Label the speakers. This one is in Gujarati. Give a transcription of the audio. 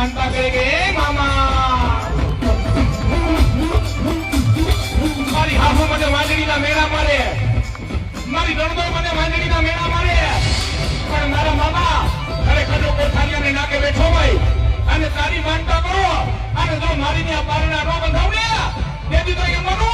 Speaker 1: માનતા કરે કે મામા મારી હાફો મને વાંદડીના મેળા મારે, મારી નણંદો મને વાંદડીના મેળા મારે, પણ મારા મામા ખરેખર કોઠારીયાને નાકે બેઠો હોય અને તારી માનતા કરો અને જો મારી ત્યાં પારણા ન બંધાવ ને તેથી તો એમ બનો